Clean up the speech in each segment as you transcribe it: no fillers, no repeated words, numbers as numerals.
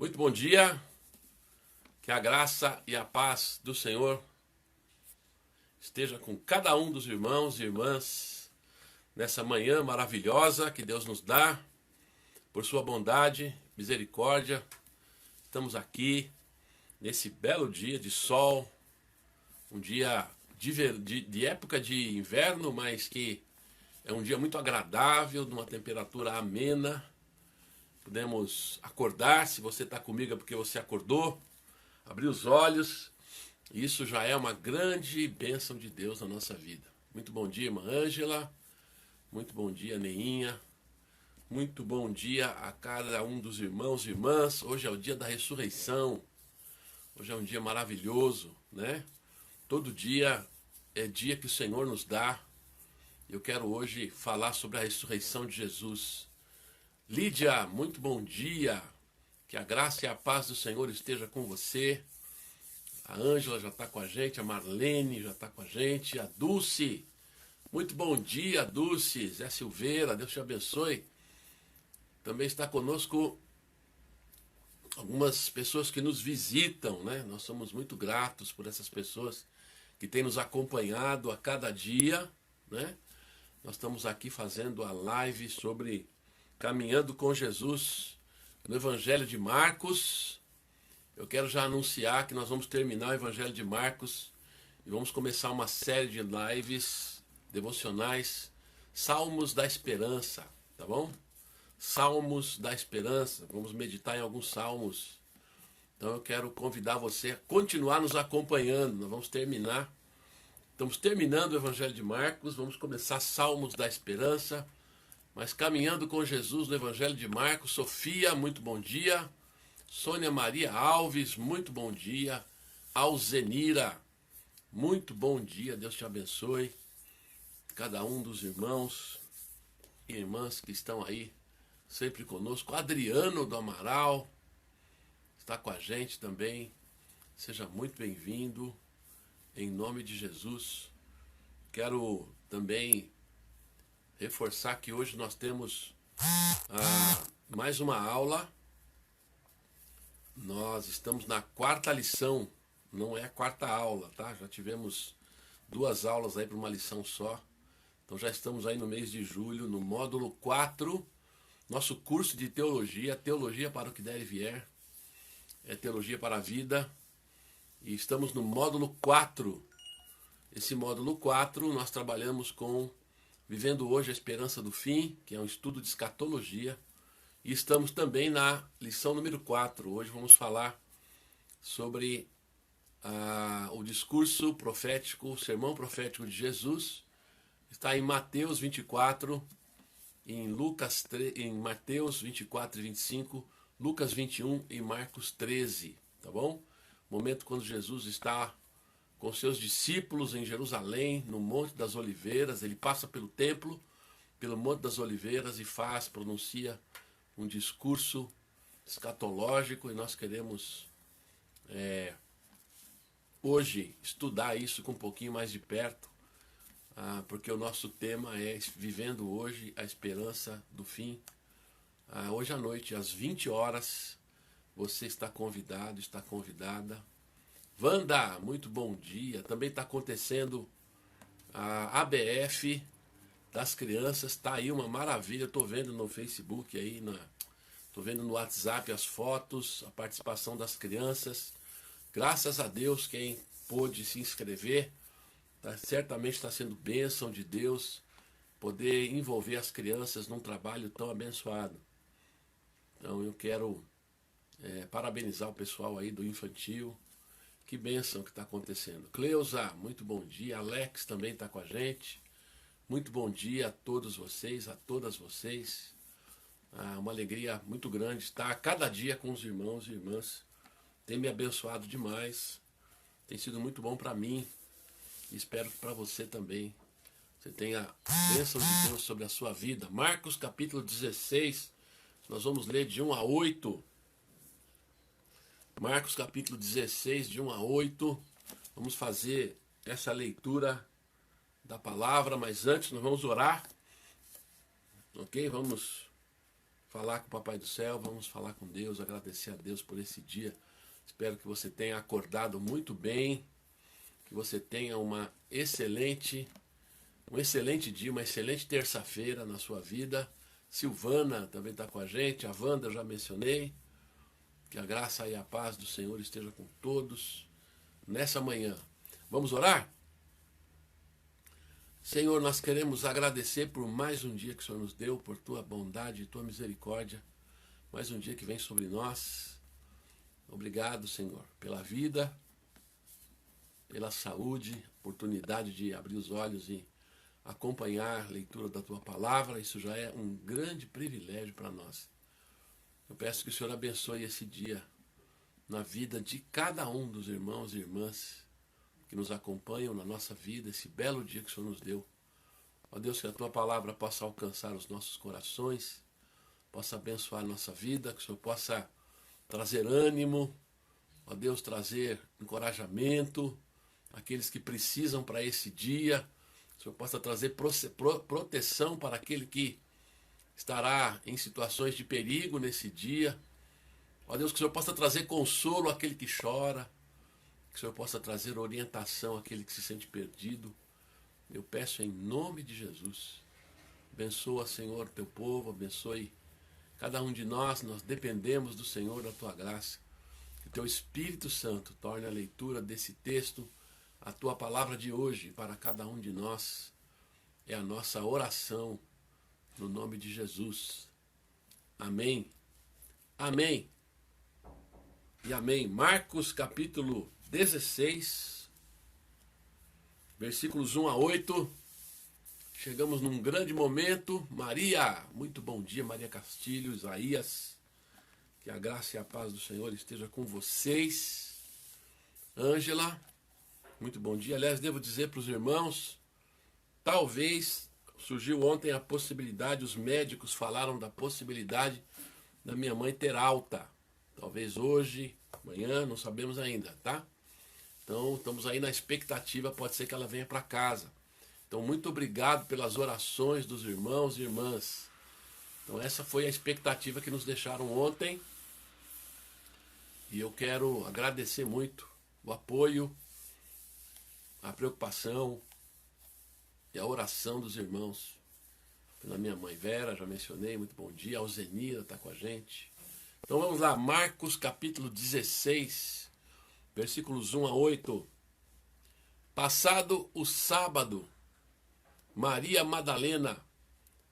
Muito bom dia, que a graça e a paz do Senhor esteja com cada um dos irmãos e irmãs nessa manhã maravilhosa que Deus nos dá, por sua bondade, misericórdia. Estamos aqui nesse belo dia de sol, um dia de época de inverno, mas que é um dia muito agradável, numa temperatura amena. Podemos acordar, se você está comigo é porque você acordou, abrir os olhos, e isso já é uma grande bênção de Deus na nossa vida. Muito bom dia, irmã Ângela, muito bom dia, Neinha, muito bom dia a cada um dos irmãos e irmãs. Hoje é o dia da ressurreição, hoje é um dia maravilhoso, né? Todo dia é dia que o Senhor nos dá. Eu quero hoje falar sobre a ressurreição de Jesus. Lídia, muito bom dia, que a graça e a paz do Senhor esteja com você. A Ângela já está com a gente, a Marlene já está com a gente, a Dulce, muito bom dia, Dulce, Zé Silveira, Deus te abençoe. Também está conosco algumas pessoas que nos visitam, né? Nós somos muito gratos por essas pessoas que têm nos acompanhado a cada dia, né? Nós estamos aqui fazendo a live sobre Caminhando com Jesus no Evangelho de Marcos. Eu quero já anunciar que nós vamos terminar o Evangelho de Marcos e vamos começar uma série de lives devocionais, Salmos da Esperança, tá bom? Salmos da Esperança, vamos meditar em alguns salmos. Então eu quero convidar você a continuar nos acompanhando. Nós vamos terminar, estamos terminando o Evangelho de Marcos, vamos começar Salmos da Esperança. Mas caminhando com Jesus no Evangelho de Marcos. Sofia, muito bom dia. Sônia Maria Alves, muito bom dia. Alzenira, muito bom dia. Deus te abençoe. Cada um dos irmãos e irmãs que estão aí sempre conosco. Adriano do Amaral está com a gente também. Seja muito bem-vindo. Em nome de Jesus. Quero também reforçar que hoje nós temos mais uma aula. Nós estamos na quarta lição, não é a quarta aula, tá? Já tivemos 2 aulas aí para uma lição só. Então já estamos aí no mês de julho, no módulo 4, nosso curso de teologia, Teologia para o que der e vier, é Teologia para a Vida. E estamos no módulo 4. Esse módulo 4 nós trabalhamos com Vivendo Hoje a Esperança do Fim, que é um estudo de escatologia. E estamos também na lição número 4. Hoje vamos falar sobre o discurso profético, o sermão profético de Jesus. Está em Mateus 24, em Mateus 24 e 25, Lucas 21 e Marcos 13. Tá bom? Momento quando Jesus está com seus discípulos em Jerusalém, no Monte das Oliveiras. Ele passa pelo templo, pelo Monte das Oliveiras e pronuncia um discurso escatológico, e nós queremos hoje estudar isso com um pouquinho mais de perto, porque o nosso tema é Vivendo Hoje a Esperança do Fim. Hoje à noite, às 20 horas, você está convidado, está convidada. Wanda, muito bom dia. Também está acontecendo a ABF das crianças. Está aí uma maravilha. Estou vendo no Facebook aí, estou vendo no WhatsApp as fotos, a participação das crianças. Graças a Deus, quem pôde se inscrever, certamente está sendo bênção de Deus poder envolver as crianças num trabalho tão abençoado. Então eu quero parabenizar o pessoal aí do infantil. Que bênção que está acontecendo. Cleusa, muito bom dia. Alex também está com a gente. Muito bom dia a todos vocês, a todas vocês. Uma alegria muito grande estar a cada dia com os irmãos e irmãs. Tem me abençoado demais. Tem sido muito bom para mim. E espero que para você também. Você tenha a bênção de Deus sobre a sua vida. Marcos capítulo 16. Nós vamos ler de 1 a 8. Marcos capítulo 16, de 1 a 8. Vamos fazer essa leitura da palavra, mas antes nós vamos orar. Ok? Vamos falar com o Papai do Céu, vamos falar com Deus, agradecer a Deus por esse dia. Espero que você tenha acordado muito bem, que você tenha um excelente dia, uma excelente terça-feira na sua vida. Silvana também está com a gente, a Wanda eu já mencionei. Que a graça e a paz do Senhor esteja com todos nessa manhã. Vamos orar? Senhor, nós queremos agradecer por mais um dia que o Senhor nos deu, por tua bondade e tua misericórdia. Mais um dia que vem sobre nós. Obrigado, Senhor, pela vida, pela saúde, oportunidade de abrir os olhos e acompanhar a leitura da tua palavra. Isso já é um grande privilégio para nós. Eu peço que o Senhor abençoe esse dia na vida de cada um dos irmãos e irmãs que nos acompanham na nossa vida, esse belo dia que o Senhor nos deu. Ó Deus, que a tua palavra possa alcançar os nossos corações, possa abençoar a nossa vida, que o Senhor possa trazer ânimo, ó Deus, trazer encorajamento àqueles que precisam para esse dia, que o Senhor possa trazer proteção para aquele que estará em situações de perigo nesse dia. Ó Deus, que o Senhor possa trazer consolo àquele que chora, que o Senhor possa trazer orientação àquele que se sente perdido. Eu peço em nome de Jesus. Abençoa, Senhor, teu povo, abençoe cada um de nós. Nós dependemos do Senhor, da tua graça. Que teu Espírito Santo torne a leitura desse texto, a tua palavra de hoje, para cada um de nós. É a nossa oração, no nome de Jesus. Amém. Amém. E amém. Marcos capítulo 16, versículos 1 a 8. Chegamos num grande momento. Maria, muito bom dia, Maria Castilho, Isaías. Que a graça e a paz do Senhor esteja com vocês. Ângela, muito bom dia. Aliás, devo dizer para os irmãos, talvez surgiu ontem a possibilidade, os médicos falaram da possibilidade da minha mãe ter alta. Talvez hoje, amanhã, não sabemos ainda, tá? Então, estamos aí na expectativa, pode ser que ela venha para casa. Então, muito obrigado pelas orações dos irmãos e irmãs. Então, essa foi a expectativa que nos deixaram ontem. E eu quero agradecer muito o apoio, a preocupação e a oração dos irmãos. Pela minha mãe Vera, já mencionei, muito bom dia. A Alzenira está com a gente. Então, vamos lá, Marcos capítulo 16, versículos 1 a 8. Passado o sábado, Maria Madalena,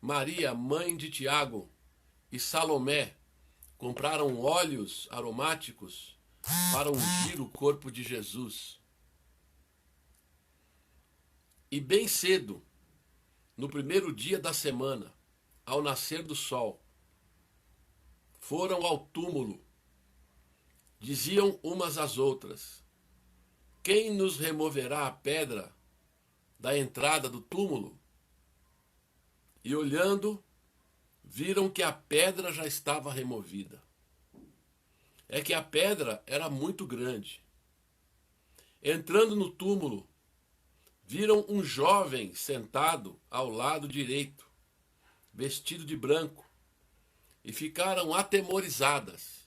Maria, mãe de Tiago, e Salomé compraram óleos aromáticos para ungir o corpo de Jesus. E bem cedo, no primeiro dia da semana, ao nascer do sol, foram ao túmulo. Diziam umas às outras: quem nos removerá a pedra da entrada do túmulo? E olhando, viram que a pedra já estava removida. É que a pedra era muito grande. Entrando no túmulo, viram um jovem sentado ao lado direito, vestido de branco, e ficaram atemorizadas.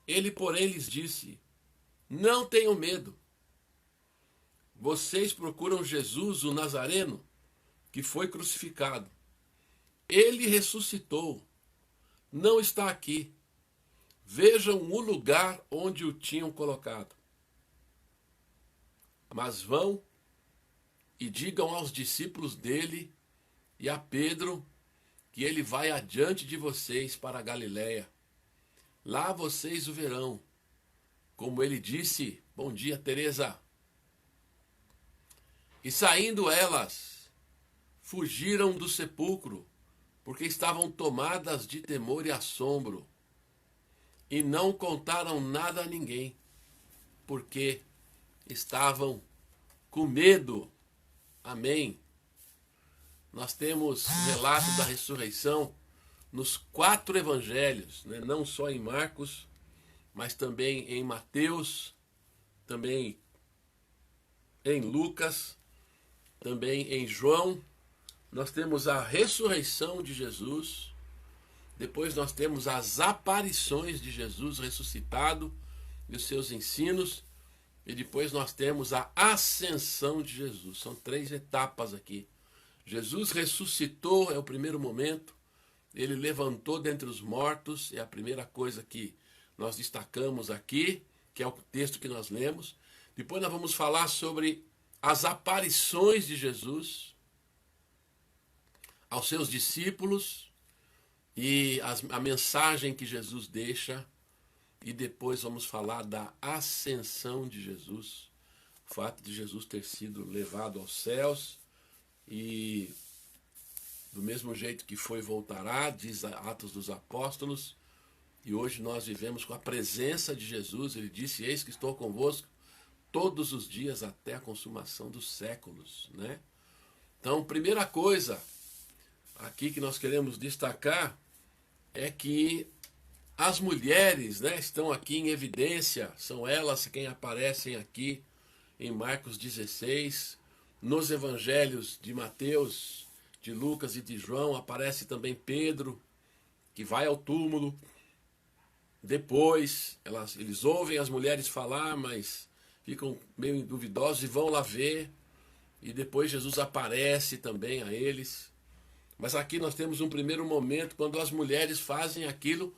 Ele, porém, lhes disse: não tenham medo. Vocês procuram Jesus, o Nazareno, que foi crucificado. Ele ressuscitou. Não está aqui. Vejam o lugar onde o tinham colocado. Mas vão e digam aos discípulos dele e a Pedro que ele vai adiante de vocês para a Galiléia. Lá vocês o verão. Como ele disse. Bom dia, Teresa. E saindo elas, fugiram do sepulcro, porque estavam tomadas de temor e assombro, e não contaram nada a ninguém, porque estavam com medo. Amém. Nós temos relato da ressurreição nos 4 evangelhos, né? Não só em Marcos, mas também em Mateus, também em Lucas, também em João. Nós temos a ressurreição de Jesus, Depois nós temos as aparições de Jesus ressuscitado e os seus ensinos. E depois nós temos a ascensão de Jesus. São 3 etapas aqui. Jesus ressuscitou, é o primeiro momento. Ele levantou dentre os mortos, é a primeira coisa que nós destacamos aqui, que é o texto que nós lemos. Depois nós vamos falar sobre as aparições de Jesus aos seus discípulos e a mensagem que Jesus deixa. E depois vamos falar da ascensão de Jesus, o fato de Jesus ter sido levado aos céus e do mesmo jeito que foi, voltará, diz Atos dos Apóstolos. E hoje nós vivemos com a presença de Jesus. Ele disse: eis que estou convosco todos os dias até a consumação dos séculos, né? Então, primeira coisa aqui que nós queremos destacar é que as mulheres, né, estão aqui em evidência. São elas quem aparecem aqui em Marcos 16, nos evangelhos de Mateus, de Lucas e de João. Aparece também Pedro, que vai ao túmulo. Depois eles ouvem as mulheres falar, mas ficam meio duvidosos e vão lá ver. E depois Jesus aparece também a eles. Mas aqui nós temos um primeiro momento quando as mulheres fazem aquilo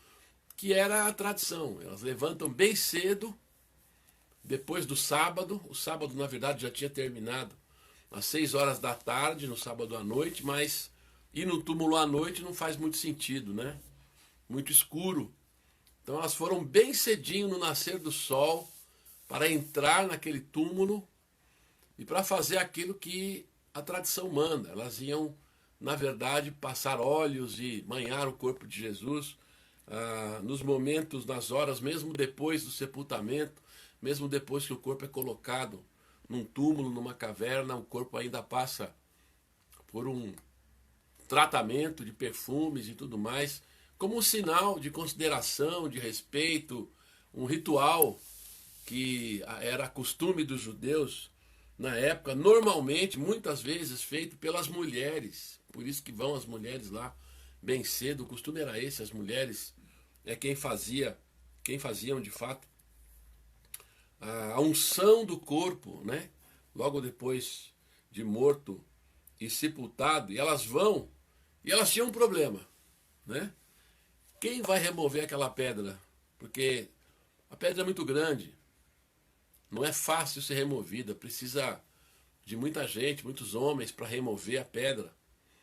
que era a tradição. Elas levantam bem cedo, depois do sábado. O sábado, na verdade, já tinha terminado às 6 horas da tarde, no sábado à noite, mas ir no túmulo à noite não faz muito sentido, né? Muito escuro. Então elas foram bem cedinho no nascer do sol para entrar naquele túmulo e para fazer aquilo que a tradição manda. Elas iam, na verdade, passar óleos e banhar o corpo de Jesus nos momentos, nas horas, mesmo depois do sepultamento, mesmo depois que o corpo é colocado num túmulo, numa caverna, o corpo ainda passa por um tratamento de perfumes e tudo mais, como um sinal de consideração, de respeito, um ritual que era costume dos judeus na época, normalmente, muitas vezes, feito pelas mulheres. Por isso que vão as mulheres lá bem cedo. O costume era esse: as mulheres quem faziam de fato a unção do corpo, né? Logo depois de morto e sepultado. E elas vão, e elas tinham um problema, né? Quem vai remover aquela pedra? Porque a pedra é muito grande, não é fácil ser removida, precisa de muita gente, muitos homens para remover a pedra.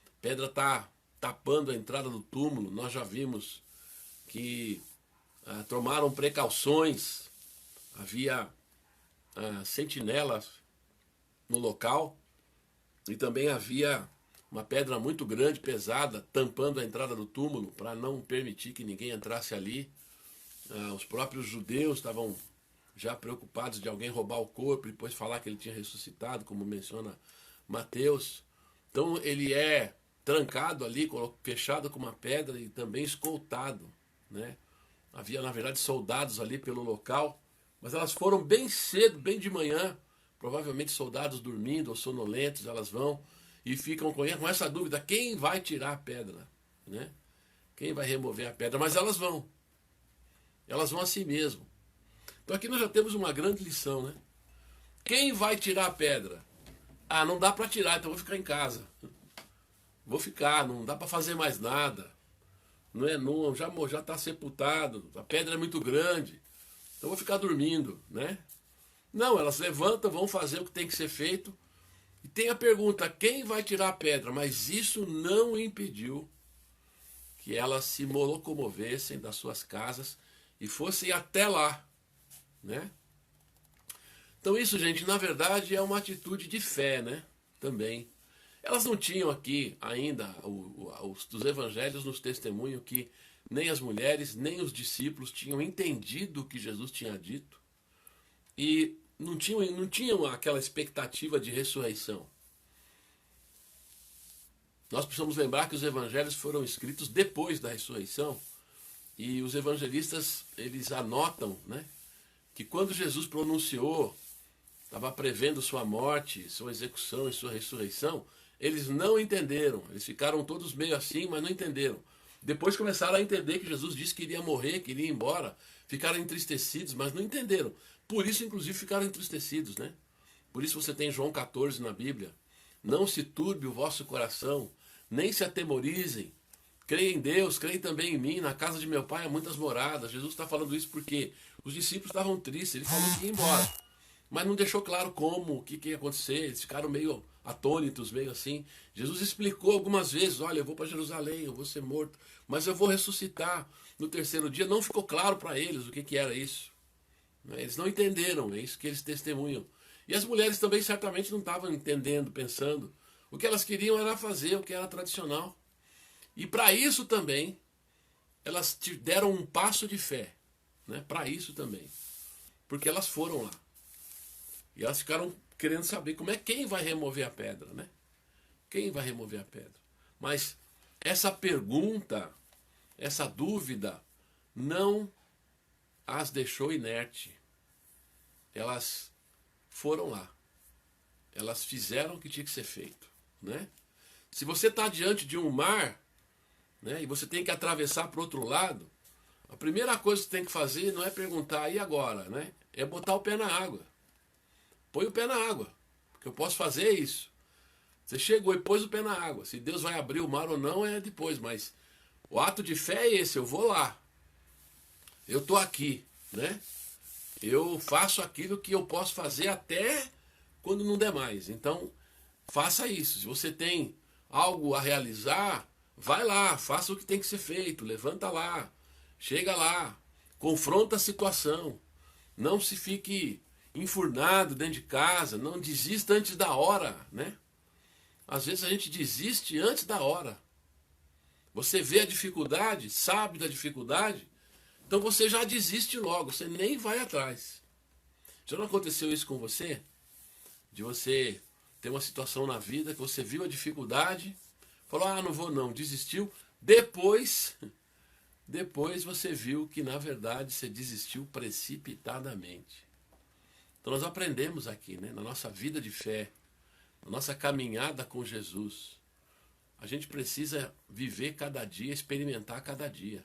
A pedra está tapando a entrada do túmulo. Nós já vimos que tomaram precauções, havia sentinelas no local e também havia uma pedra muito grande, pesada, tampando a entrada do túmulo para não permitir que ninguém entrasse ali. Os próprios judeus estavam já preocupados de alguém roubar o corpo e depois falar que ele tinha ressuscitado, como menciona Mateus. Então ele é trancado ali, fechado com uma pedra e também escoltado, né? Havia, na verdade, soldados ali pelo local, mas elas foram bem cedo, bem de manhã, provavelmente soldados dormindo ou sonolentos. Elas vão e ficam com essa dúvida: quem vai tirar a pedra, né? Quem vai remover a pedra? Mas elas vão assim mesmo. Então aqui nós já temos uma grande lição, né? Quem vai tirar a pedra? Não dá para tirar, então vou ficar em casa. Vou ficar, não dá para fazer mais nada. Não, já está sepultado, a pedra é muito grande, então vou ficar dormindo, né? Não, elas levantam, vão fazer o que tem que ser feito. E tem a pergunta: quem vai tirar a pedra? Mas isso não impediu que elas se locomovessem das suas casas e fossem até lá, né? Então isso, gente, na verdade é uma atitude de fé, né? Também. Elas não tinham aqui ainda, os evangelhos nos testemunham que nem as mulheres, nem os discípulos tinham entendido o que Jesus tinha dito e não tinham aquela expectativa de ressurreição. Nós precisamos lembrar que os evangelhos foram escritos depois da ressurreição e os evangelistas, eles anotam, né, que quando Jesus pronunciou, estava prevendo sua morte, sua execução e sua ressurreição, eles não entenderam. Eles ficaram todos meio assim, mas não entenderam. Depois começaram a entender que Jesus disse que iria morrer, que iria embora. Ficaram entristecidos, mas não entenderam. Por isso, inclusive, ficaram entristecidos, né? Por isso você tem João 14 na Bíblia. Não se turbe o vosso coração, nem se atemorizem. Creem em Deus, creem também em mim. Na casa de meu pai há muitas moradas. Jesus está falando isso porque os discípulos estavam tristes. Ele falou que ia embora. Mas não deixou claro como, o que ia acontecer. Eles ficaram meio atônitos, meio assim. Jesus explicou algumas vezes: olha, eu vou para Jerusalém, eu vou ser morto, mas eu vou ressuscitar no terceiro dia. Não ficou claro para eles o que era isso. Eles não entenderam, é isso que eles testemunham. E as mulheres também certamente não estavam entendendo, pensando. O que elas queriam era fazer o que era tradicional. E para isso também, elas deram um passo de fé. Né? Para isso também. Porque elas foram lá. E elas ficaram querendo saber quem vai remover a pedra. Né? Quem vai remover a pedra? Mas essa pergunta, essa dúvida, não as deixou inerte. Elas foram lá. Elas fizeram o que tinha que ser feito. Né? Se você está diante de um mar, né, e você tem que atravessar para o outro lado, a primeira coisa que você tem que fazer não é perguntar, e agora? Né? É botar o pé na água. Põe o pé na água, porque eu posso fazer isso. Você chegou e pôs o pé na água. Se Deus vai abrir o mar ou não é depois, mas o ato de fé é esse: eu vou lá. Eu estou aqui. Né? Eu faço aquilo que eu posso fazer até quando não der mais. Então, faça isso. Se você tem algo a realizar, vai lá, faça o que tem que ser feito. Levanta lá, chega lá, confronta a situação. Não se fique enfurnado dentro de casa, não desista antes da hora. Né? Às vezes a gente desiste antes da hora. Você vê a dificuldade, sabe da dificuldade, então você já desiste logo, você nem vai atrás. Já não aconteceu isso com você? De você ter uma situação na vida que você viu a dificuldade, falou, não vou não, desistiu. Depois você viu que na verdade você desistiu precipitadamente. Então nós aprendemos aqui, né, na nossa vida de fé, na nossa caminhada com Jesus, a gente precisa viver cada dia, experimentar cada dia.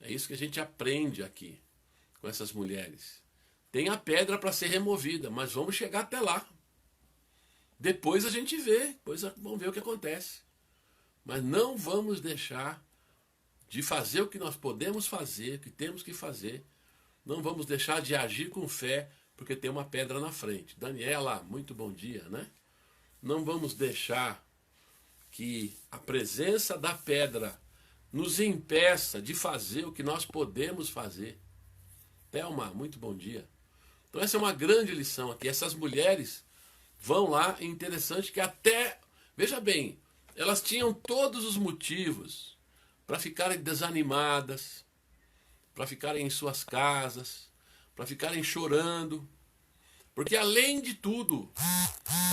É isso que a gente aprende aqui com essas mulheres. Tem a pedra para ser removida, mas vamos chegar até lá. Depois a gente vê, depois vamos ver o que acontece. Mas não vamos deixar de fazer o que nós podemos fazer, o que temos que fazer. Não vamos deixar de agir com fé, porque tem uma pedra na frente. Daniela, muito bom dia, né? Não vamos deixar que a presença da pedra nos impeça de fazer o que nós podemos fazer. Thelma, muito bom dia. Então essa é uma grande lição aqui. Essas mulheres vão lá, é interessante que até, veja bem, elas tinham todos os motivos para ficarem desanimadas, para ficarem em suas casas, para ficarem chorando, porque além de tudo,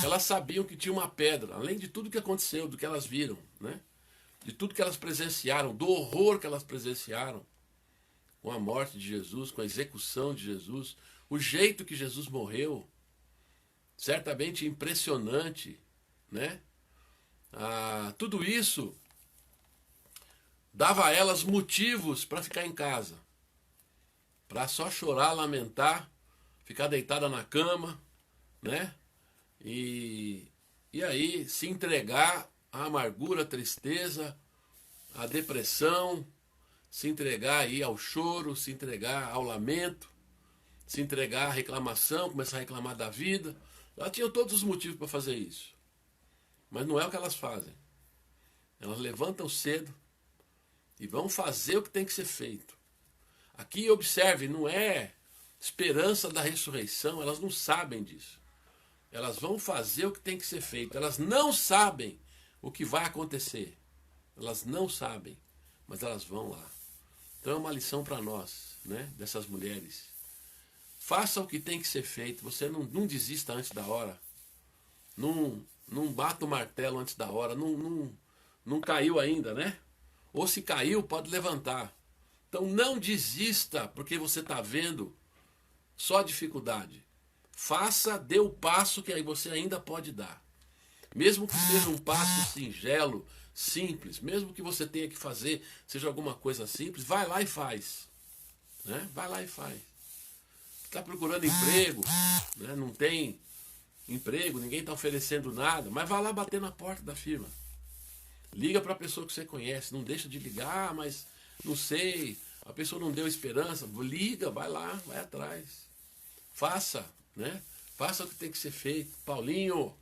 elas sabiam que tinha uma pedra, além de tudo que aconteceu, do que elas viram, né? De tudo que elas presenciaram, do horror que elas presenciaram com a morte de Jesus, com a execução de Jesus, o jeito que Jesus morreu, certamente impressionante, né? Tudo isso dava a elas motivos para ficar em casa, para só chorar, lamentar, ficar deitada na cama, né? E aí se entregar à amargura, à tristeza, à depressão, se entregar aí ao choro, se entregar ao lamento, se entregar à reclamação, começar a reclamar da vida. Elas tinham todos os motivos para fazer isso. Mas não é o que elas fazem. Elas levantam cedo e vão fazer o que tem que ser feito. Aqui observe, não é esperança da ressurreição, elas não sabem disso. Elas vão fazer o que tem que ser feito. Elas não sabem o que vai acontecer. Elas não sabem, mas elas vão lá. Então é uma lição para nós, né, dessas mulheres. Faça o que tem que ser feito. Você não desista antes da hora. Não bata o martelo antes da hora. Não caiu ainda, né? Ou se caiu, pode levantar. Então não desista porque você está vendo só dificuldade. Faça, dê o passo que aí você ainda pode dar. Mesmo que seja um passo singelo, simples, mesmo que você tenha que fazer, seja alguma coisa simples, vai lá e faz. Né? Vai lá e faz. Está procurando emprego, né? Não tem emprego, ninguém está oferecendo nada, mas vai lá bater na porta da firma. Liga para a pessoa que você conhece, não deixa de ligar, mas não sei, a pessoa não deu esperança, liga, vai lá, vai atrás. Faça, né? Faça o que tem que ser feito. Paulinho,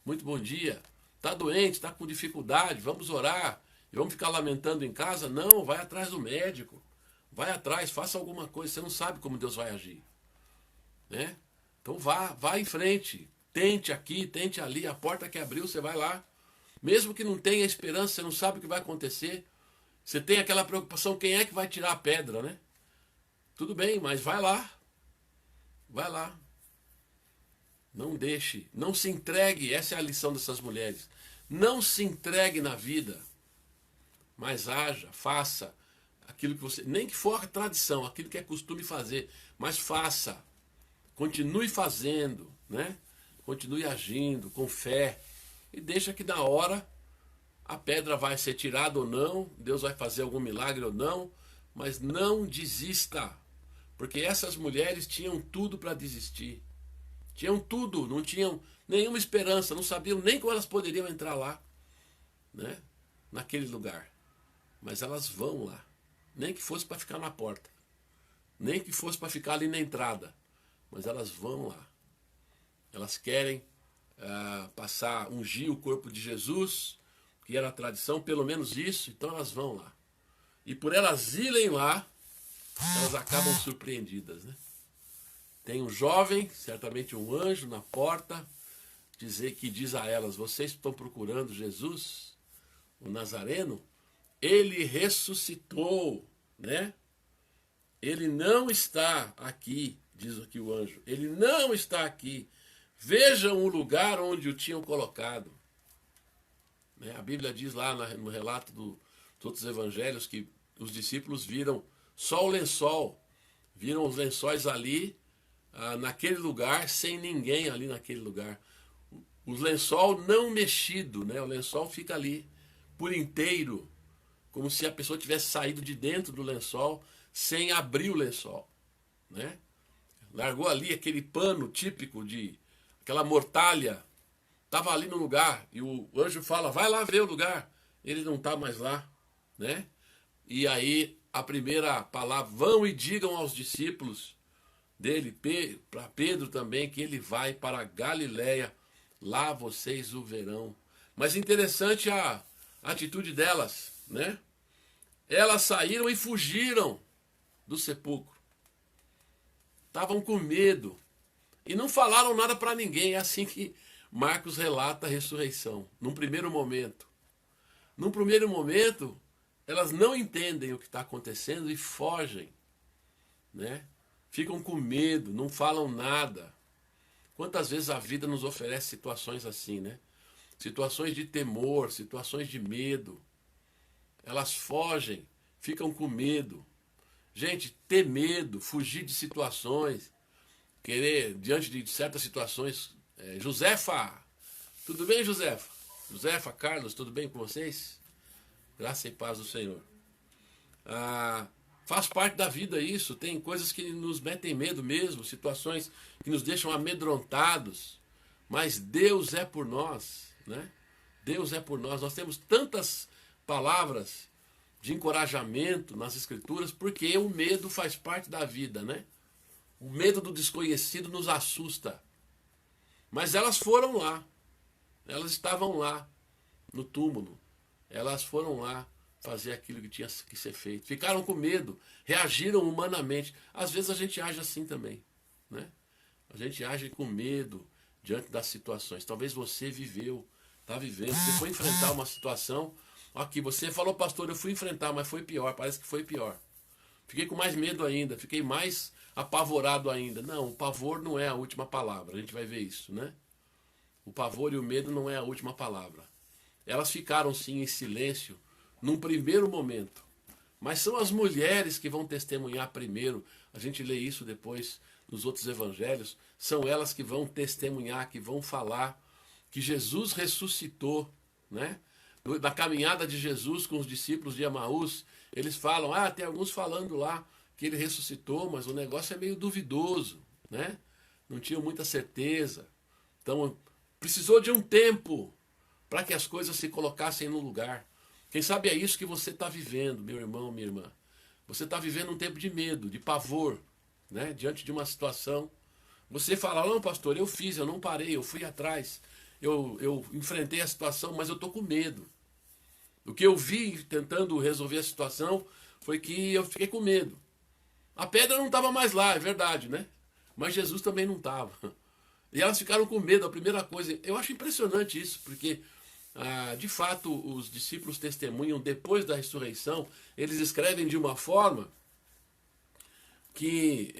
muito bom dia. Está doente, está com dificuldade, vamos orar e vamos ficar lamentando em casa? Não, vai atrás do médico. Vai atrás, faça alguma coisa, você não sabe como Deus vai agir. Né? Então vá em frente. Tente aqui, tente ali, a porta que abriu, você vai lá. Mesmo que não tenha esperança, você não sabe o que vai acontecer. Você tem aquela preocupação, quem é que vai tirar a pedra, né? Tudo bem, mas vai lá. Vai lá. Não deixe, não se entregue, essa é a lição dessas mulheres. Não se entregue na vida, mas haja, faça aquilo que você, nem que for a tradição, aquilo que é costume fazer, mas faça. Continue fazendo, né? Continue agindo com fé e deixa que na hora a pedra vai ser tirada ou não, Deus vai fazer algum milagre ou não, mas não desista, porque essas mulheres tinham tudo para desistir. Tinham tudo, não tinham nenhuma esperança, não sabiam nem como elas poderiam entrar lá, né? Naquele lugar. Mas elas vão lá, nem que fosse para ficar na porta, nem que fosse para ficar ali na entrada, mas elas vão lá. Elas querem ungir o corpo de Jesus, que era a tradição, pelo menos isso, então elas vão lá. E por elas irem lá, elas acabam surpreendidas, né? Tem um jovem, certamente um anjo, na porta, que diz a elas: vocês estão procurando Jesus, o Nazareno? Ele ressuscitou, né? Ele não está aqui, diz aqui o anjo. Ele não está aqui. Vejam o lugar onde o tinham colocado. Né? A Bíblia diz lá no relato dos outros evangelhos que os discípulos viram só o lençol. Viram os lençóis ali, naquele lugar, sem ninguém ali naquele lugar. O lençol não mexido, né? O lençol fica ali por inteiro, como se a pessoa tivesse saído de dentro do lençol sem abrir o lençol, né? Largou ali aquele pano típico de aquela mortalha, estava ali no lugar e o anjo fala: vai lá ver o lugar. Ele não está mais lá, né? E aí a primeira palavra: vão e digam aos discípulos dele, para Pedro também, que ele vai para a Galiléia, lá vocês o verão. Mas interessante a atitude delas, né? Elas saíram e fugiram do sepulcro. Estavam com medo e não falaram nada para ninguém. É assim que Marcos relata a ressurreição. Num primeiro momento, elas não entendem o que está acontecendo e fogem, né? Ficam com medo, não falam nada. Quantas vezes a vida nos oferece situações assim, né? Situações de temor, situações de medo. Elas fogem, ficam com medo. Gente, ter medo, fugir de situações, querer, diante de certas situações. Josefa, tudo bem, Josefa? Josefa, Carlos, tudo bem com vocês? Graça e paz do Senhor. Faz parte da vida isso, tem coisas que nos metem medo mesmo, situações que nos deixam amedrontados, mas Deus é por nós, né? Deus é por nós. Nós temos tantas palavras de encorajamento nas Escrituras, porque o medo faz parte da vida, né? O medo do desconhecido nos assusta. Mas elas foram lá, elas estavam lá no túmulo, elas foram lá fazer aquilo que tinha que ser feito. Ficaram com medo, reagiram humanamente. Às vezes a gente age assim também, né? A gente age com medo diante das situações. Talvez você está vivendo, você foi enfrentar uma situação. Aqui, você falou: pastor, eu fui enfrentar, mas foi pior, parece que foi pior. Fiquei com mais medo ainda, fiquei mais apavorado ainda. Não, o pavor não é a última palavra, a gente vai ver isso, né? O pavor e o medo não é a última palavra. Elas ficaram sim em silêncio num primeiro momento, mas são as mulheres que vão testemunhar primeiro. A gente lê isso depois nos outros evangelhos. São elas que vão testemunhar, que vão falar que Jesus ressuscitou, né? Na caminhada de Jesus com os discípulos de Emaús, eles falam, tem alguns falando lá que ele ressuscitou, mas o negócio é meio duvidoso, né? Não tinham muita certeza. Então, precisou de um tempo para que as coisas se colocassem no lugar. Quem sabe é isso que você está vivendo, meu irmão, minha irmã. Você está vivendo um tempo de medo, de pavor, né? Diante de uma situação. Você fala, não, pastor, eu fiz, eu não parei, eu fui atrás, eu enfrentei a situação, mas eu estou com medo. O que eu vi tentando resolver a situação foi que eu fiquei com medo. A pedra não estava mais lá, é verdade, né? Mas Jesus também não estava. E elas ficaram com medo, a primeira coisa. Eu acho impressionante isso, porque, de fato, os discípulos testemunham depois da ressurreição, eles escrevem de uma forma que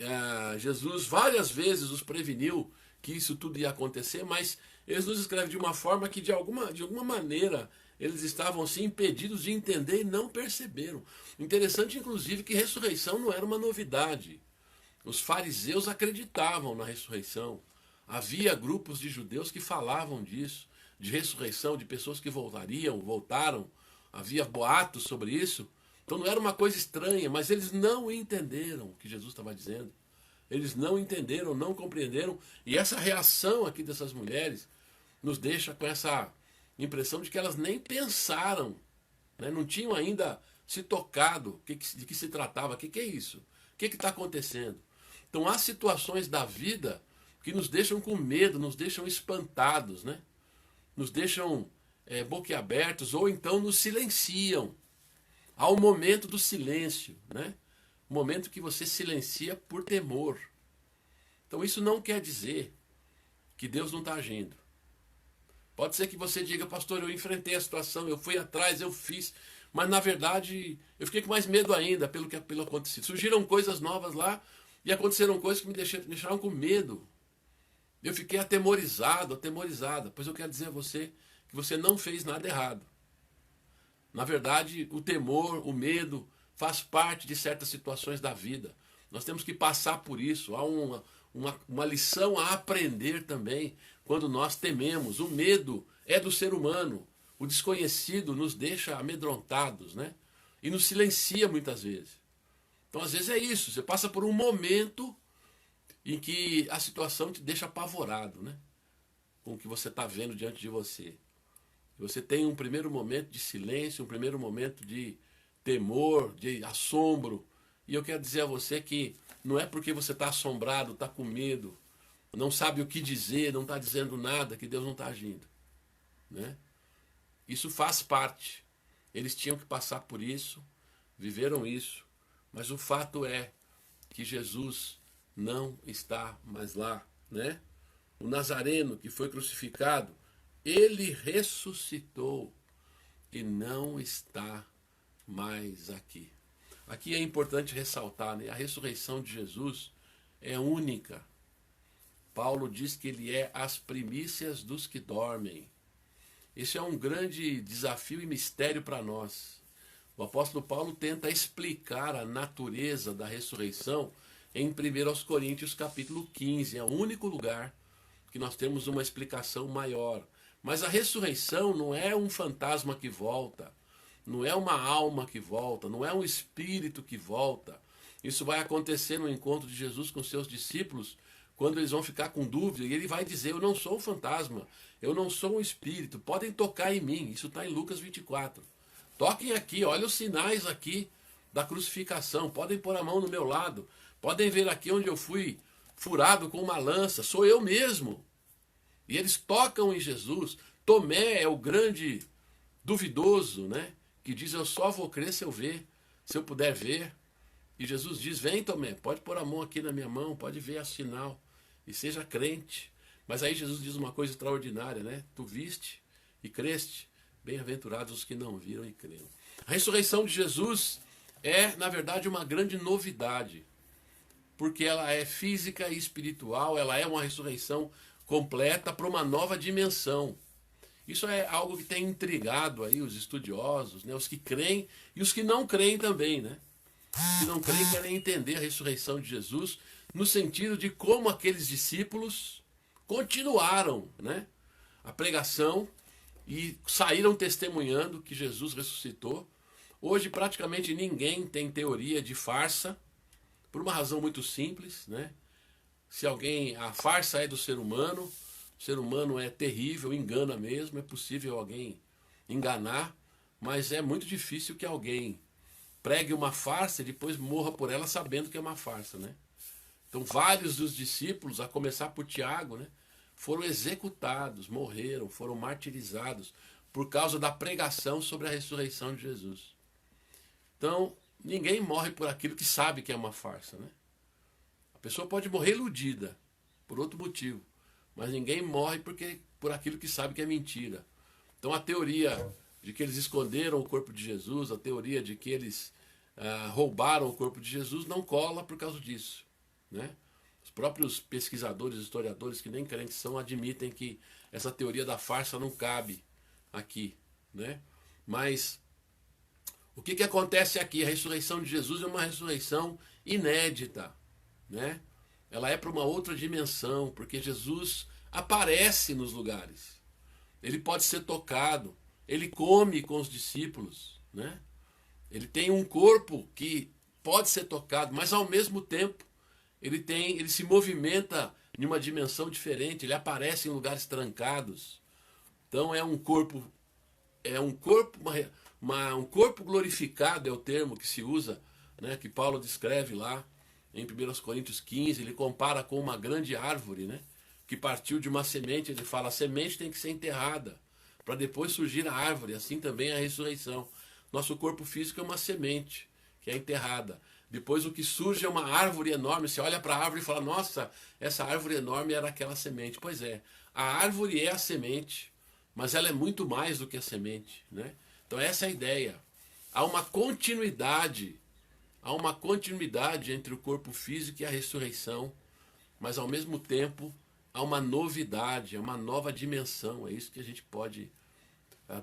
Jesus várias vezes os preveniu que isso tudo ia acontecer, mas eles nos escrevem de uma forma que, de alguma maneira, eles estavam assim impedidos de entender e não perceberam. Interessante, inclusive, que ressurreição não era uma novidade. Os fariseus acreditavam na ressurreição. Havia grupos de judeus que falavam disso, de ressurreição, de pessoas que voltaram. Havia boatos sobre isso. Então não era uma coisa estranha, mas eles não entenderam o que Jesus estava dizendo. Eles não entenderam, não compreenderam. E essa reação aqui dessas mulheres nos deixa com essa impressão de que elas nem pensaram, né? Não tinham ainda se tocado de que se tratava. O que é isso? O que está acontecendo? Então há situações da vida que nos deixam com medo, nos deixam espantados, né? Nos deixam boquiabertos ou então nos silenciam. Há o momento do silêncio, né? O momento que você silencia por temor. Então isso não quer dizer que Deus não está agindo. Pode ser que você diga, pastor, eu enfrentei a situação, eu fui atrás, eu fiz, mas na verdade eu fiquei com mais medo ainda pelo acontecido. Surgiram coisas novas lá e aconteceram coisas que me deixaram com medo. Eu fiquei atemorizada, pois eu quero dizer a você que você não fez nada errado. Na verdade, o temor, o medo, faz parte de certas situações da vida. Nós temos que passar por isso. Há uma lição a aprender também quando nós tememos. O medo é do ser humano. O desconhecido nos deixa amedrontados, né? E nos silencia muitas vezes. Então, às vezes é isso. Você passa por um momento em que a situação te deixa apavorado, né? Com o que você está vendo diante de você. Você tem um primeiro momento de silêncio, um primeiro momento de temor, de assombro. E eu quero dizer a você que não é porque você está assombrado, está com medo, não sabe o que dizer, não está dizendo nada, que Deus não está agindo, né? Isso faz parte. Eles tinham que passar por isso, viveram isso. Mas o fato é que Jesus não está mais lá, né? O Nazareno que foi crucificado, ele ressuscitou e não está mais aqui. Aqui é importante ressaltar, né? A ressurreição de Jesus é única. Paulo diz que ele é as primícias dos que dormem. Esse é um grande desafio e mistério para nós. O apóstolo Paulo tenta explicar a natureza da ressurreição em 1 Coríntios capítulo 15. É o único lugar que nós temos uma explicação maior. Mas a ressurreição não é um fantasma que volta, não é uma alma que volta, não é um espírito que volta. Isso vai acontecer no encontro de Jesus com seus discípulos, quando eles vão ficar com dúvida, e ele vai dizer, eu não sou um fantasma, eu não sou um espírito, podem tocar em mim. Isso está em Lucas 24. Toquem aqui, olha os sinais aqui da crucificação, podem pôr a mão no meu lado, podem ver aqui onde eu fui furado com uma lança, sou eu mesmo. E eles tocam em Jesus. Tomé é o grande duvidoso, né? Que diz, eu só vou crer se eu ver, se eu puder ver. E Jesus diz, vem Tomé, pode pôr a mão aqui na minha mão, pode ver a sinal, e seja crente. Mas aí Jesus diz uma coisa extraordinária, né? Tu viste e creste, bem-aventurados os que não viram e creram. A ressurreição de Jesus é, na verdade, uma grande novidade, porque ela é física e espiritual, ela é uma ressurreição completa para uma nova dimensão. Isso é algo que tem intrigado aí os estudiosos, né? Os que creem e os que não creem também, né? Os que não creem querem entender a ressurreição de Jesus no sentido de como aqueles discípulos continuaram, né? A pregação e saíram testemunhando que Jesus ressuscitou. Hoje praticamente ninguém tem teoria de farsa, por uma razão muito simples, né? Se alguém, a farsa é do ser humano, o ser humano é terrível, engana mesmo, é possível alguém enganar, mas é muito difícil que alguém pregue uma farsa e depois morra por ela sabendo que é uma farsa, né? Então vários dos discípulos, a começar por Tiago, né, foram executados, morreram, foram martirizados por causa da pregação sobre a ressurreição de Jesus. Então, ninguém morre por aquilo que sabe que é uma farsa, né? A pessoa pode morrer iludida por outro motivo, mas ninguém morre por aquilo que sabe que é mentira. Então a teoria de que eles esconderam o corpo de Jesus, a teoria de que eles roubaram o corpo de Jesus não cola por causa disso, né? Os próprios pesquisadores, historiadores que nem crentes são, admitem que essa teoria da farsa não cabe aqui, né? Mas o que acontece aqui? A ressurreição de Jesus é uma ressurreição inédita, né? Ela é para uma outra dimensão, porque Jesus aparece nos lugares. Ele pode ser tocado, ele come com os discípulos, né? Ele tem um corpo que pode ser tocado, mas ao mesmo tempo ele se movimenta em uma dimensão diferente, ele aparece em lugares trancados. Então é um corpo um corpo glorificado é o termo que se usa, né, que Paulo descreve lá em 1 Coríntios 15, ele compara com uma grande árvore, né, que partiu de uma semente. Ele fala, a semente tem que ser enterrada para depois surgir a árvore, assim também a ressurreição. Nosso corpo físico é uma semente que é enterrada. Depois o que surge é uma árvore enorme. Você olha para a árvore e fala, nossa, essa árvore enorme era aquela semente. Pois é, a árvore é a semente, mas ela é muito mais do que a semente, né? Então essa é a ideia. Há uma continuidade entre o corpo físico e a ressurreição, mas ao mesmo tempo há uma novidade, há uma nova dimensão. É isso que a gente pode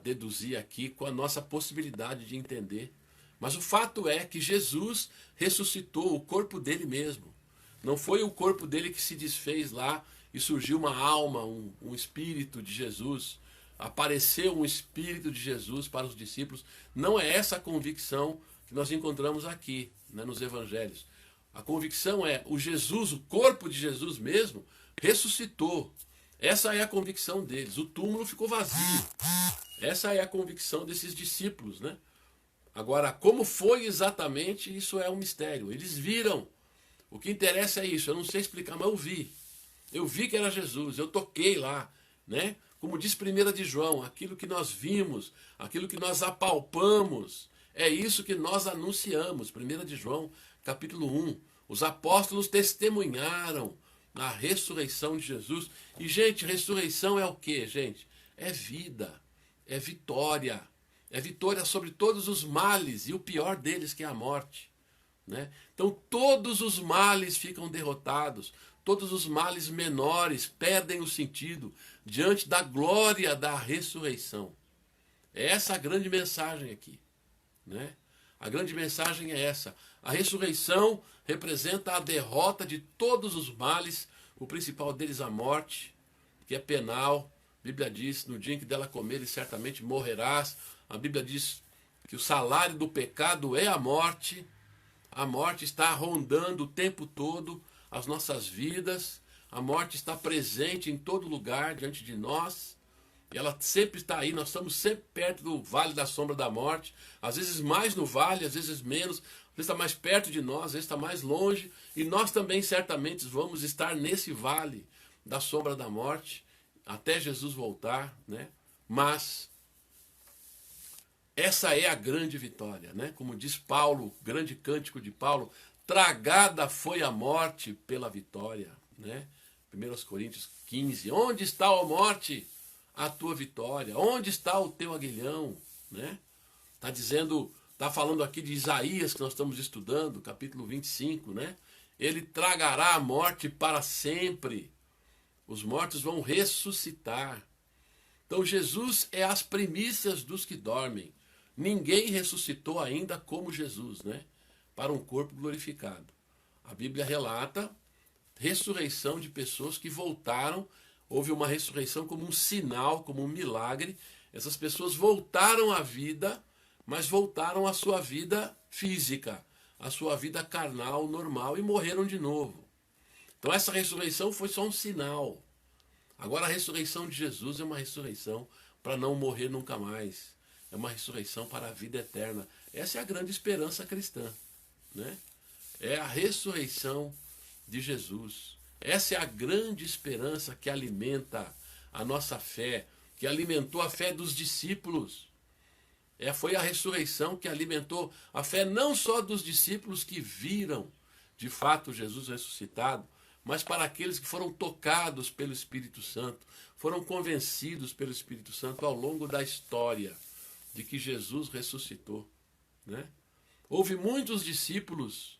deduzir aqui com a nossa possibilidade de entender. Mas o fato é que Jesus ressuscitou o corpo dele mesmo. Não foi o corpo dele que se desfez lá e surgiu uma alma, um espírito de Jesus. Apareceu um espírito de Jesus para os discípulos. Não é essa a convicção que nós encontramos aqui, né, nos evangelhos. A convicção é o corpo de Jesus mesmo, ressuscitou. Essa é a convicção deles. O túmulo ficou vazio. Essa é a convicção desses discípulos, né? Agora, como foi exatamente, isso é um mistério. Eles viram. O que interessa é isso. Eu não sei explicar, mas eu vi. Eu vi que era Jesus. Eu toquei lá, né? Como diz 1 de João, aquilo que nós vimos, aquilo que nós apalpamos, é isso que nós anunciamos. 1 de João, capítulo 1. Os apóstolos testemunharam a ressurreição de Jesus. E, gente, ressurreição é o quê, gente? É vida, é vitória. É vitória sobre todos os males, e o pior deles que é a morte, né? Então todos os males ficam derrotados, todos os males menores perdem o sentido diante da glória da ressurreição. É essa a grande mensagem aqui, né? A grande mensagem é essa. A ressurreição representa a derrota de todos os males, o principal deles a morte, que é penal. A Bíblia diz, no dia em que dela comeres, certamente morrerás. A Bíblia diz que o salário do pecado é a morte. A morte está rondando o tempo todo as nossas vidas. A morte está presente em todo lugar diante de nós. E ela sempre está aí, nós estamos sempre perto do vale da sombra da morte. Às vezes mais no vale, às vezes menos. Às vezes está mais perto de nós, às vezes está mais longe. E nós também certamente vamos estar nesse vale da sombra da morte até Jesus voltar, né? Mas essa é a grande vitória, né? Como diz Paulo, grande cântico de Paulo, tragada foi a morte pela vitória, né? 1 Coríntios 15, onde está, ó morte, a tua vitória? Onde está o teu aguilhão, né? Está falando aqui de Isaías, que nós estamos estudando, capítulo 25, né? Ele tragará a morte para sempre. Os mortos vão ressuscitar. Então Jesus é as primícias dos que dormem. Ninguém ressuscitou ainda como Jesus, né? Para um corpo glorificado. A Bíblia relata ressurreição de pessoas que voltaram. Houve uma ressurreição como um sinal, como um milagre. Essas pessoas voltaram à vida, mas voltaram à sua vida física, à sua vida carnal, normal, e morreram de novo. Então essa ressurreição foi só um sinal. Agora a ressurreição de Jesus é uma ressurreição para não morrer nunca mais. É uma ressurreição para a vida eterna. Essa é a grande esperança cristã, né? É a ressurreição de Jesus. Essa é a grande esperança que alimenta a nossa fé, que alimentou a fé dos discípulos. Foi a ressurreição que alimentou a fé não só dos discípulos que viram de fato Jesus ressuscitado, mas para aqueles que foram tocados pelo Espírito Santo, foram convencidos pelo Espírito Santo ao longo da história de que Jesus ressuscitou, né? Houve muitos discípulos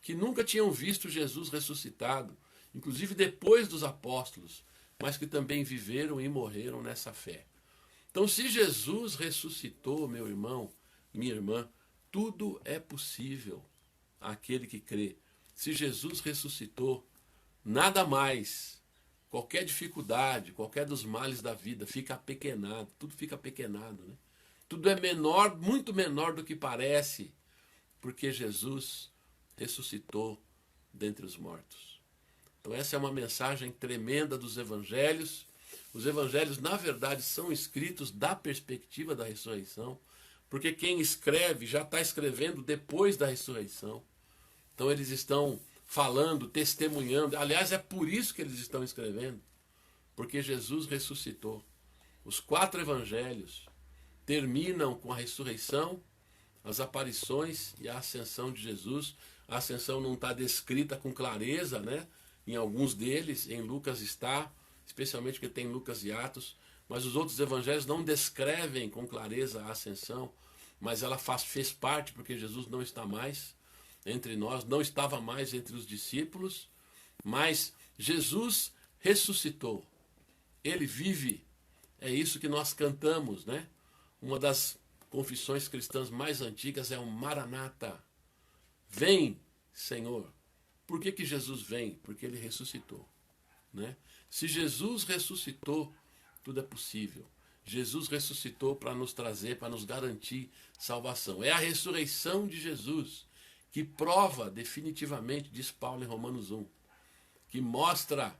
que nunca tinham visto Jesus ressuscitado, inclusive depois dos apóstolos, mas que também viveram e morreram nessa fé. Então, se Jesus ressuscitou, meu irmão, minha irmã, tudo é possível àquele que crê. Se Jesus ressuscitou, nada mais, qualquer dificuldade, qualquer dos males da vida fica apequenado, tudo fica apequenado, né? Tudo é menor, muito menor do que parece, porque Jesus ressuscitou dentre os mortos. Então essa é uma mensagem tremenda dos evangelhos. Os evangelhos, na verdade, são escritos da perspectiva da ressurreição, porque quem escreve já está escrevendo depois da ressurreição. Então eles estão falando, testemunhando. Aliás, é por isso que eles estão escrevendo, porque Jesus ressuscitou. Os 4 evangelhos terminam com a ressurreição, as aparições e a ascensão de Jesus. A ascensão não está descrita com clareza, né? Em alguns deles, em Lucas está, especialmente porque tem Lucas e Atos, mas os outros evangelhos não descrevem com clareza a ascensão, mas ela fez parte porque Jesus não está mais entre nós, não estava mais entre os discípulos, mas Jesus ressuscitou. Ele vive. É isso que nós cantamos, né? Uma das confissões cristãs mais antigas é o Maranata. Vem, Senhor. Por que Jesus vem? Porque ele ressuscitou, né? Se Jesus ressuscitou, tudo é possível. Jesus ressuscitou para nos trazer, para nos garantir salvação. É a ressurreição de Jesus que prova definitivamente, diz Paulo em Romanos 1, que mostra,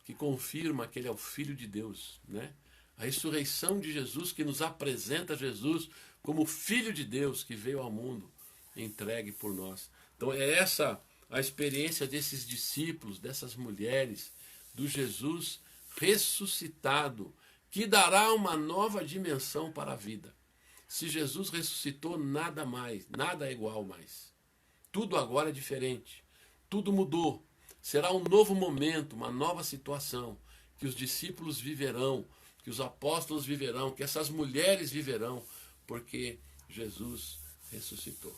que confirma que ele é o Filho de Deus, né? A ressurreição de Jesus que nos apresenta Jesus como Filho de Deus que veio ao mundo entregue por nós. Então é essa a experiência desses discípulos, dessas mulheres, do Jesus ressuscitado, que dará uma nova dimensão para a vida. Se Jesus ressuscitou, nada mais, nada é igual mais. Tudo agora é diferente. Tudo mudou. Será um novo momento, uma nova situação, que os discípulos viverão, que os apóstolos viverão, que essas mulheres viverão, porque Jesus ressuscitou.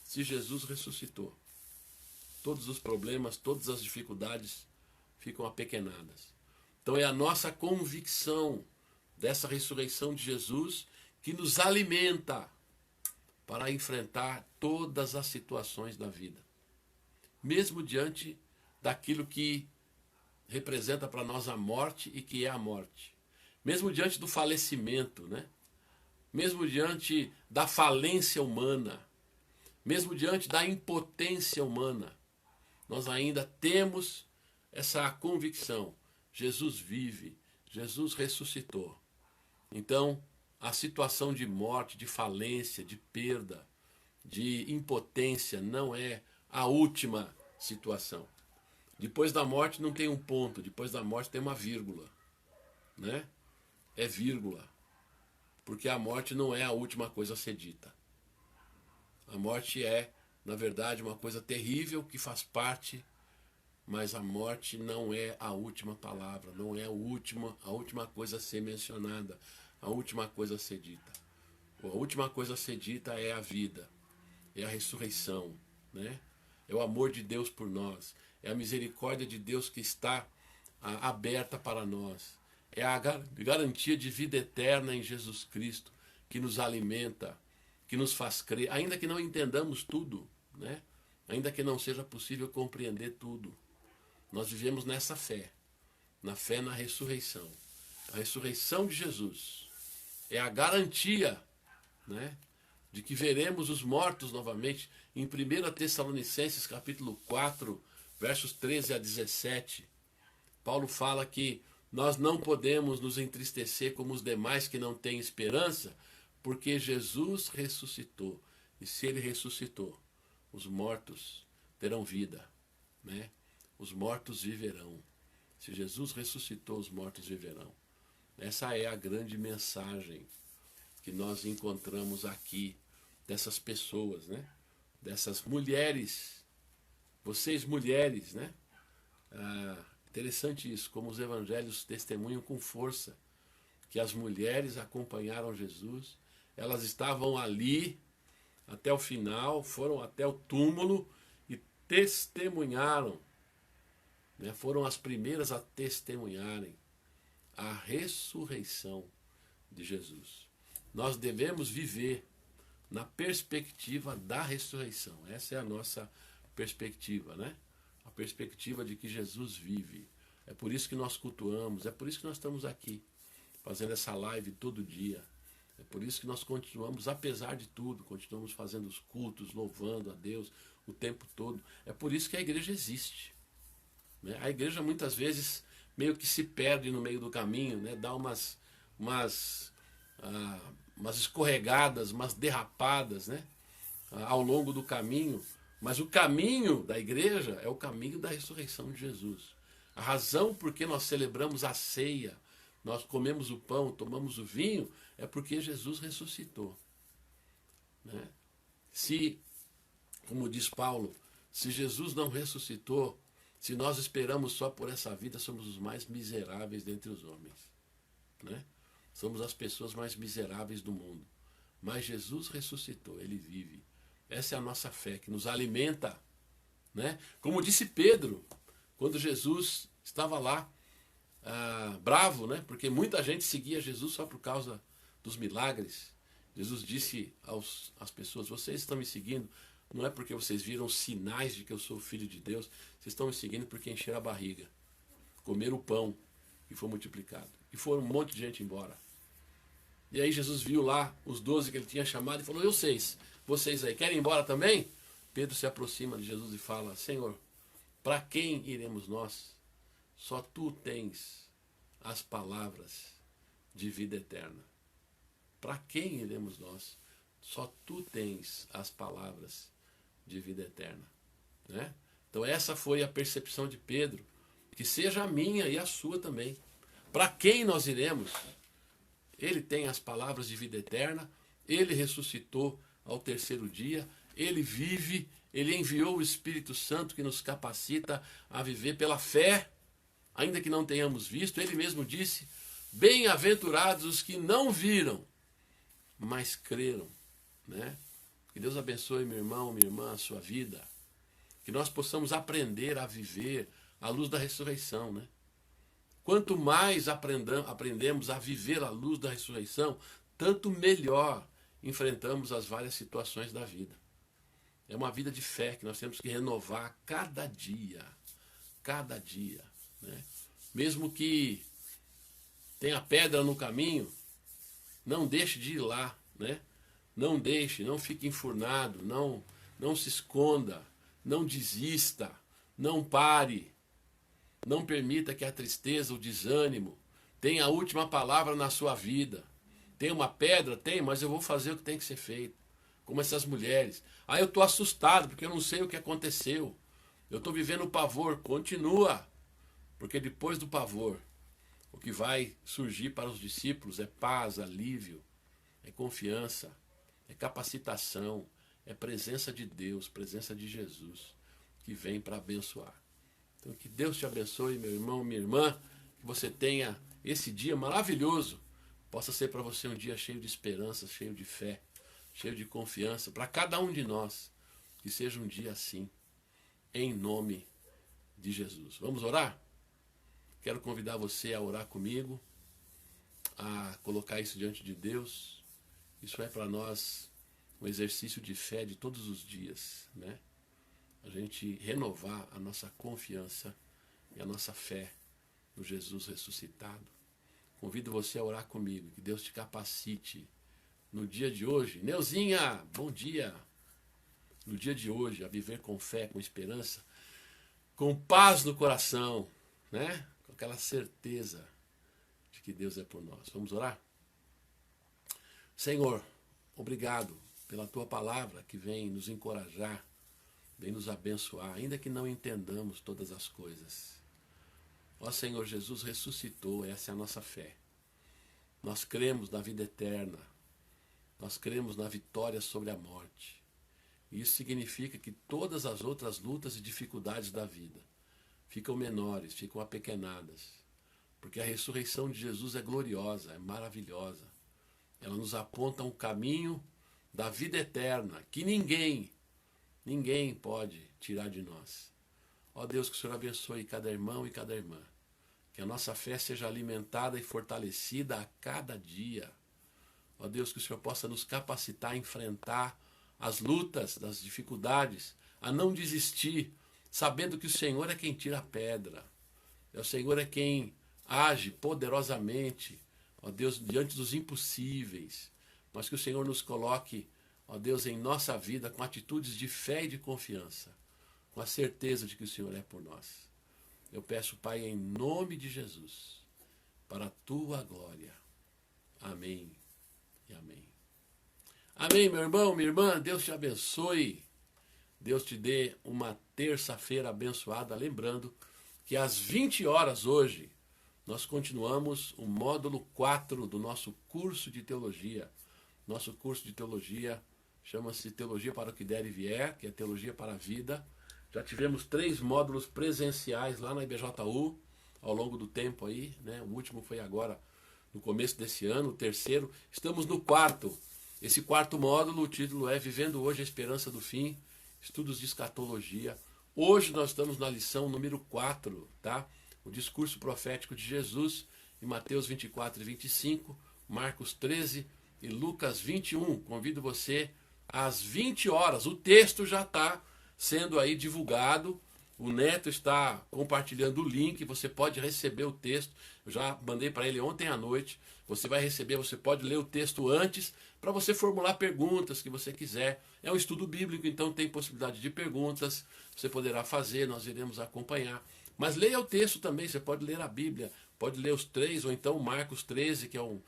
Se Jesus ressuscitou, todos os problemas, todas as dificuldades ficam apequenadas. Então é a nossa convicção dessa ressurreição de Jesus que nos alimenta para enfrentar todas as situações da vida. Mesmo diante daquilo que representa para nós a morte e que é a morte. Mesmo diante do falecimento, né? Mesmo diante da falência humana, mesmo diante da impotência humana, nós ainda temos essa convicção. Jesus vive, Jesus ressuscitou. Então, a situação de morte, de falência, de perda, de impotência não é a última situação. Depois da morte não tem um ponto, depois da morte tem uma vírgula, né? É vírgula, porque a morte não é a última coisa a ser dita. A morte é, na verdade, uma coisa terrível que faz parte, mas a morte não é a última palavra, não é a última coisa a ser mencionada, a última coisa a ser dita. A última coisa a ser dita é a vida, é a ressurreição, né? É o amor de Deus por nós, é a misericórdia de Deus que está aberta para nós, é a garantia de vida eterna em Jesus Cristo que nos alimenta, que nos faz crer, ainda que não entendamos tudo, né? Ainda que não seja possível compreender tudo. Nós vivemos nessa fé, na fé na ressurreição. A ressurreição de Jesus é a garantia, né, de que veremos os mortos novamente. Em 1 Tessalonicenses capítulo 4, versos 13 a 17, Paulo fala que nós não podemos nos entristecer como os demais que não têm esperança, porque Jesus ressuscitou. E se ele ressuscitou, os mortos terão vida, né? Os mortos viverão. Se Jesus ressuscitou, os mortos viverão. Essa é a grande mensagem que nós encontramos aqui, dessas pessoas, né? Dessas mulheres, vocês mulheres, né? Interessante isso, como os evangelhos testemunham com força que as mulheres acompanharam Jesus, elas estavam ali até o final, foram até o túmulo e testemunharam, né? Foram as primeiras a testemunharem a ressurreição de Jesus. Nós devemos viver na perspectiva da ressurreição. Essa é a nossa perspectiva, né? A perspectiva de que Jesus vive. É por isso que nós cultuamos, é por isso que nós estamos aqui, fazendo essa live todo dia. É por isso que nós continuamos, apesar de tudo, continuamos fazendo os cultos, louvando a Deus o tempo todo. É por isso que a igreja existe, né? A igreja muitas vezes meio que se perde no meio do caminho, né? Dá umas escorregadas, umas derrapadas, né? Ao longo do caminho. Mas o caminho da igreja é o caminho da ressurreição de Jesus. A razão por que nós celebramos a ceia, nós comemos o pão, tomamos o vinho, é porque Jesus ressuscitou, né? Se, como diz Paulo, se Jesus não ressuscitou, se nós esperamos só por essa vida, somos os mais miseráveis dentre os homens, né? Somos as pessoas mais miseráveis do mundo. Mas Jesus ressuscitou, ele vive. Essa é a nossa fé que nos alimenta, né? Como disse Pedro, quando Jesus estava lá, bravo, né? Porque muita gente seguia Jesus só por causa dos milagres. Jesus disse às pessoas: vocês estão me seguindo, não é porque vocês viram sinais de que eu sou filho de Deus, vocês estão me seguindo porque encheram a barriga, comeram o pão que foi multiplicado. E foram um monte de gente embora. E aí Jesus viu lá os 12 que ele tinha chamado e falou: eu sei, vocês aí querem ir embora também? Pedro se aproxima de Jesus e fala: Senhor, para quem iremos nós? Só tu tens as palavras de vida eterna. Para quem iremos nós? Só tu tens as palavras de vida eterna, né? Então essa foi a percepção de Pedro, que seja a minha e a sua também. Para quem nós iremos? Ele tem as palavras de vida eterna, ele ressuscitou ao terceiro dia, ele vive, ele enviou o Espírito Santo que nos capacita a viver pela fé, ainda que não tenhamos visto. Ele mesmo disse: bem-aventurados os que não viram, mas creram, né? Que Deus abençoe, meu irmão, minha irmã, a sua vida. Que nós possamos aprender a viver à luz da ressurreição, né? Quanto mais aprendemos a viver à luz da ressurreição, tanto melhor enfrentamos as várias situações da vida. É uma vida de fé que nós temos que renovar cada dia, né? Mesmo que tenha pedra no caminho, não deixe de ir lá, né? Não deixe, não fique enfurnado, não se esconda, não desista, não pare. Não permita que a tristeza, o desânimo tenha a última palavra na sua vida. Tem uma pedra? Tem, mas eu vou fazer o que tem que ser feito. Como essas mulheres. Eu estou assustado porque eu não sei o que aconteceu. Eu estou vivendo o pavor. Continua. Porque depois do pavor, o que vai surgir para os discípulos é paz, alívio, é confiança, é capacitação, é presença de Deus, presença de Jesus, que vem para abençoar. Então, que Deus te abençoe, meu irmão, minha irmã, que você tenha esse dia maravilhoso, possa ser para você um dia cheio de esperança, cheio de fé, cheio de confiança, para cada um de nós, que seja um dia assim, em nome de Jesus. Vamos orar? Quero convidar você a orar comigo, a colocar isso diante de Deus. Isso é para nós um exercício de fé de todos os dias, né? A gente renovar a nossa confiança e a nossa fé no Jesus ressuscitado. convido você a orar comigo, que Deus te capacite no dia de hoje. Neuzinha, bom dia! No dia de hoje, a viver com fé, com esperança, com paz no coração, né? Com aquela certeza de que Deus é por nós. Vamos orar? Senhor, obrigado pela tua palavra que vem nos encorajar, vem nos abençoar, ainda que não entendamos todas as coisas. Ó Senhor, Jesus ressuscitou, essa é a nossa fé. Nós cremos na vida eterna, nós cremos na vitória sobre a morte. Isso significa que todas as outras lutas e dificuldades da vida ficam menores, ficam apequenadas, porque a ressurreição de Jesus é gloriosa, é maravilhosa. Ela nos aponta um caminho da vida eterna que ninguém pode tirar de nós. Ó Deus, que o Senhor abençoe cada irmão e cada irmã, que a nossa fé seja alimentada e fortalecida a cada dia. Ó Deus, que o Senhor possa nos capacitar a enfrentar as lutas, as dificuldades, a não desistir, sabendo que o Senhor é quem tira a pedra. O Senhor é quem age poderosamente, ó Deus, diante dos impossíveis. Mas que o Senhor nos coloque, ó Deus, em nossa vida com atitudes de fé e de confiança, com a certeza de que o Senhor é por nós. Eu peço, Pai, em nome de Jesus, para a tua glória. Amém e amém. Amém, meu irmão, minha irmã, Deus te abençoe. Deus te dê uma terça-feira abençoada. Lembrando que às 20 horas hoje, nós continuamos o módulo 4 do nosso curso de teologia. Nosso curso de teologia chama-se Teologia para o que der e vier, que é Teologia para a Vida. Já tivemos 3 módulos presenciais lá na IBJU ao longo do tempo aí, né? O último foi agora no começo desse ano, o terceiro. Estamos no 4º. Esse 4º módulo, o título é Vivendo Hoje a Esperança do Fim, Estudos de Escatologia. Hoje nós estamos na lição número 4, tá? O discurso profético de Jesus em Mateus 24 e 25, Marcos 13 e Lucas 21. Convido você às 20 horas. O texto já está sendo aí divulgado. O Neto está compartilhando o link. Você pode receber o texto. Eu já mandei para ele ontem à noite. Você vai receber, você pode ler o texto antes para você formular perguntas que você quiser. É um estudo bíblico, então tem possibilidade de perguntas. Você poderá fazer, nós iremos acompanhar. Mas leia o texto também, você pode ler a Bíblia, pode ler os 3, ou então Marcos 13, que é um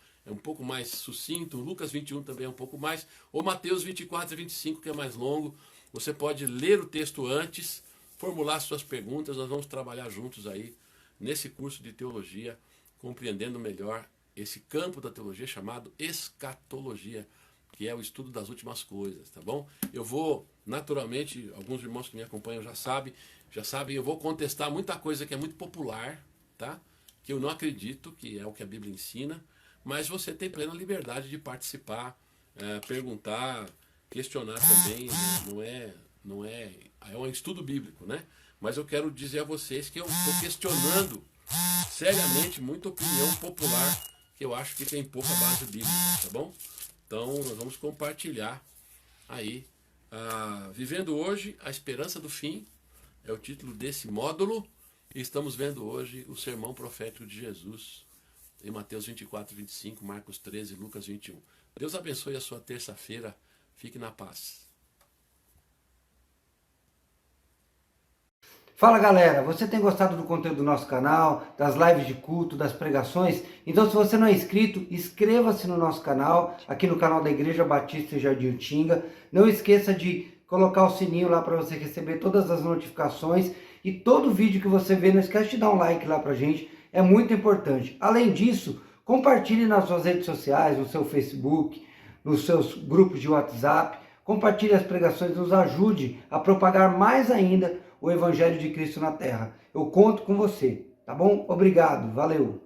pouco mais sucinto, Lucas 21 também é um pouco mais, ou Mateus 24 e 25, que é mais longo. Você pode ler o texto antes, formular suas perguntas, nós vamos trabalhar juntos aí nesse curso de teologia, compreendendo melhor esse campo da teologia chamado escatologia, que é o estudo das últimas coisas, tá bom? Eu vou, naturalmente, alguns irmãos que me acompanham já sabem, eu vou contestar muita coisa que é muito popular, tá? Que eu não acredito que é o que a Bíblia ensina, mas você tem plena liberdade de participar, perguntar, questionar também, é um estudo bíblico, né? Mas eu quero dizer a vocês que eu estou questionando seriamente muita opinião popular que eu acho que tem pouca base bíblica, tá bom? Então nós vamos compartilhar aí, Vivendo Hoje a Esperança do Fim, é o título desse módulo, e estamos vendo hoje o sermão profético de Jesus em Mateus 24, 25, Marcos 13, Lucas 21. Deus abençoe a sua terça-feira, fique na paz. Fala galera, você tem gostado do conteúdo do nosso canal, das lives de culto, das pregações? Então se você não é inscrito, inscreva-se no nosso canal, aqui no canal da Igreja Batista Jardim Utinga. Não esqueça de colocar o sininho lá para você receber todas as notificações, e todo vídeo que você vê, não esquece de dar um like lá pra gente, é muito importante. Além disso, compartilhe nas suas redes sociais, no seu Facebook, nos seus grupos de WhatsApp, compartilhe as pregações, nos ajude a propagar mais ainda o Evangelho de Cristo na Terra. Eu conto com você, tá bom? Obrigado, valeu!